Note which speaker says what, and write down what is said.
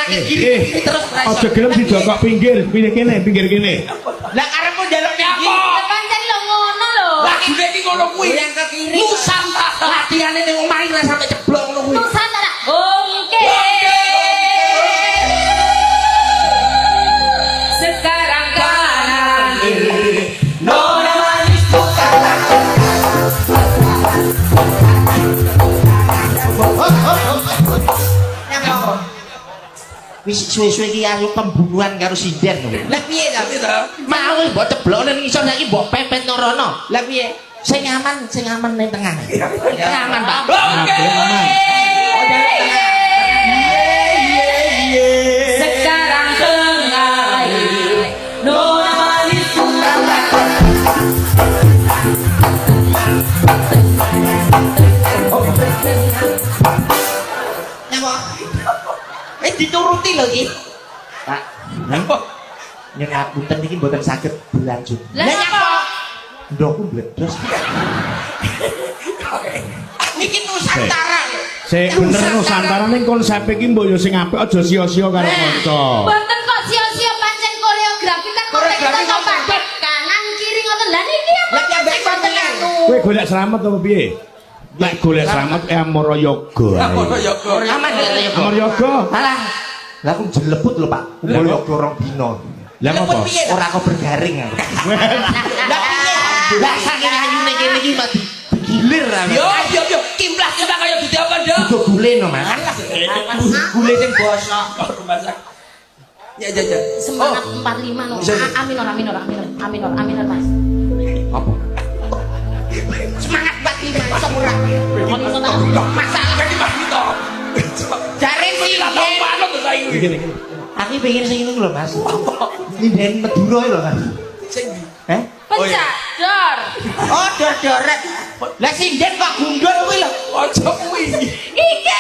Speaker 1: ke kiri terus
Speaker 2: Aja gelem dijokok pinggir kene, pinggir kene.
Speaker 1: Lah karepmu njaluk pinggir.
Speaker 3: Pancen lho ngono lho.
Speaker 1: Lagune iki ngono kuwi. Yang ke kiri. Nusantara latihane ning omah iki sampe ceblok ngono kuwi.
Speaker 3: Nusantara. Oke. Sekarang kanan kiri.
Speaker 1: Nona manis tukang. Wis suwe-suwe iki ayo pembunuhan karo sinden lho. Lah piye ta? Mau mbok ceblokne ning isor saiki mbok pepet norono. Lah piye? Sing aman ning tengah. Aman, Pak. Oke.
Speaker 3: Sekarang tengah kiri. Nona manis tukang.
Speaker 1: Napa? Dituruti lho iki. Pak, napa? Yen ngapunten iki mboten saged berlanjut.
Speaker 3: Lah napa?
Speaker 1: Ndokku bledos. Niki Nusantara lho.
Speaker 2: Sik bener Nusantara ning konsep iki mbok yo sing apik aja sia-sia karo kanca.
Speaker 3: Mboten kok sia-sia pancen koreografi kan
Speaker 1: Koreografi
Speaker 3: kita pakai kanan kiri ngoten. Lah niki apa?
Speaker 1: Lah yang baik wonten anu.
Speaker 2: Kowe golek slamet apa piye? Lek golek slamet Amara Yoga.
Speaker 1: Aman ya
Speaker 2: Amara Yoga.
Speaker 1: Alah. Lah aku jelebut lho, Pak. Kumpul yoga rong dino.
Speaker 2: Lah ngopo?
Speaker 1: Ora kok bergaring aku. Lah piye? Lah saking ayune kene iki mati gilir ra. Yo, kimplas kita kaya didiapan, Dok. Kudu gule no, Mas. Gule sing bosok. Ya.
Speaker 3: Semangat 45 no. Aminor Mas.
Speaker 1: Apa? Semangat 45 semurah. Masalah iki Mas Vito. Jare sing aku pengen sing ngono lho, Mas. Ninden Madura lho, Mas. Sing
Speaker 3: Pencak dor.
Speaker 1: Oh, dor-doret. Lah sinden kok gundul kuwi lho. Aja kuwi.
Speaker 3: Iki